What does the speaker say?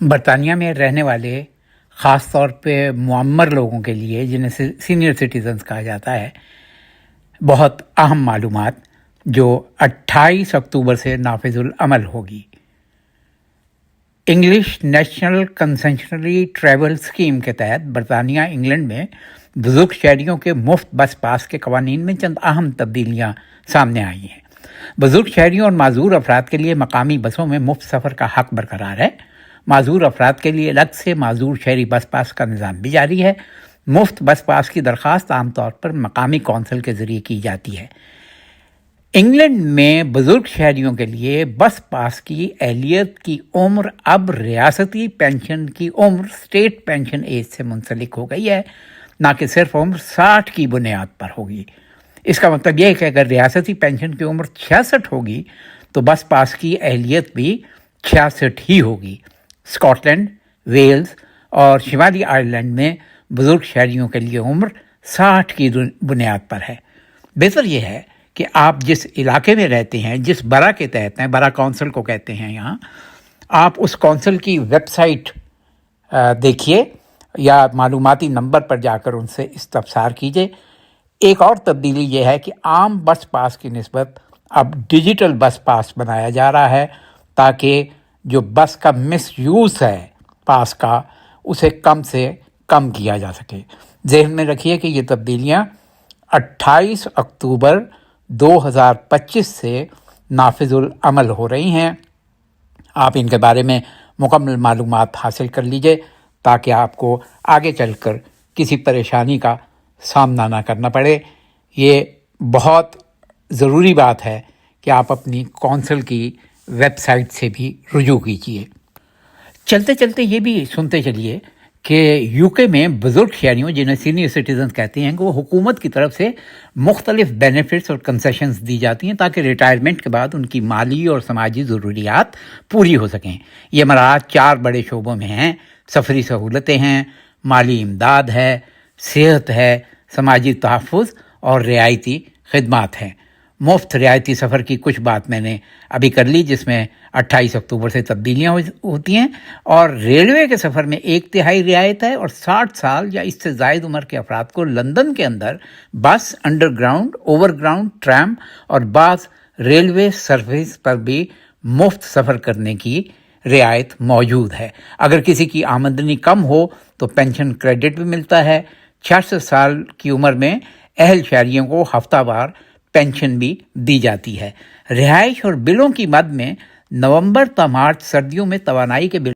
برطانیہ میں رہنے والے خاص طور پہ معمر لوگوں کے لیے، جنہیں سینئر سٹیزنز کہا جاتا ہے، بہت اہم معلومات جو 28 اکتوبر سے نافذ العمل ہوگی۔ English national concessionary travel scheme کے تحت برطانیہ انگلینڈ میں بزرگ شہریوں کے مفت بس پاس کے قوانین میں چند اہم تبدیلیاں سامنے آئی ہیں۔ بزرگ شہریوں اور معذور افراد کے لیے مقامی بسوں میں مفت سفر کا حق برقرار ہے۔ معذور افراد کے لیے الگ سے معذور شہری بس پاس کا نظام بھی جاری ہے۔ مفت بس پاس کی درخواست عام طور پر مقامی کونسل کے ذریعے کی جاتی ہے۔ انگلینڈ میں بزرگ شہریوں کے لیے بس پاس کی اہلیت کی عمر اب ریاستی پینشن کی عمر اسٹیٹ پینشن ایج سے منسلک ہو گئی ہے، نہ کہ صرف عمر 60 کی بنیاد پر ہوگی۔ اس کا مطلب یہ ہے کہ اگر ریاستی پینشن کی عمر 66 ہوگی تو بس پاس کی اہلیت بھی 66 ہی ہوگی۔ اسکاٹ لینڈ، ویلز اور شمالی آئرلینڈ میں بزرگ شہریوں کے لیے عمر 60 کی بنیاد پر ہے۔ بہتر یہ ہے کہ آپ جس علاقے میں رہتے ہیں، جس برا کے تحت ہیں، برا کونسل کو کہتے ہیں یہاں، آپ اس کونسل کی ویب سائٹ دیکھیے یا معلوماتی نمبر پر جا کر ان سے استفسار کیجیے۔ ایک اور تبدیلی یہ ہے کہ عام بس پاس کی نسبت اب ڈیجیٹل بس پاس بنایا جا رہا ہے تاکہ جو بس کا مس یوز ہے پاس کا، اسے کم سے کم کیا جا سکے۔ ذہن میں رکھیے کہ یہ تبدیلیاں 28 اکتوبر 2025 سے نافذ العمل ہو رہی ہیں۔ آپ ان کے بارے میں مکمل معلومات حاصل کر لیجئے تاکہ آپ کو آگے چل کر کسی پریشانی کا سامنا نہ کرنا پڑے۔ یہ بہت ضروری بات ہے کہ آپ اپنی کونسل کی ویب سائٹ سے بھی رجوع کیجیے۔ چلتے چلتے یہ بھی سنتے چلیے کہ یو کے میں بزرگ شہریوں، جنہیں سینئر سٹیزنز کہتے ہیں، کہ وہ حکومت کی طرف سے مختلف بینیفٹس اور کنسیشنز دی جاتی ہیں تاکہ ریٹائرمنٹ کے بعد ان کی مالی اور سماجی ضروریات پوری ہو سکیں۔ یہ مراحت 4 بڑے شعبوں میں ہیں۔ سفری سہولتیں ہیں، مالی امداد ہے، صحت ہے، سماجی تحفظ اور رعایتی خدمات ہیں۔ مفت رعایتی سفر کی کچھ بات میں نے ابھی کر لی، جس میں 28 اکتوبر سے تبدیلیاں ہوتی ہیں، اور ریلوے کے سفر میں 1/3 رعایت ہے، اور 60 سال یا اس سے زائد عمر کے افراد کو لندن کے اندر بس، under ground, over ground, tram اور بعض ریلوے سروس پر بھی مفت سفر کرنے کی رعایت موجود ہے۔ اگر کسی کی آمدنی کم ہو تو پینشن کریڈٹ بھی ملتا ہے۔ 66 سال کی عمر میں اہل شہریوں کو ہفتہ وار پینشن بھی دی جاتی ہے۔ رہائش اور بلوں کی مد میں نومبر تا مارچ سردیوں میں توانائی کے بل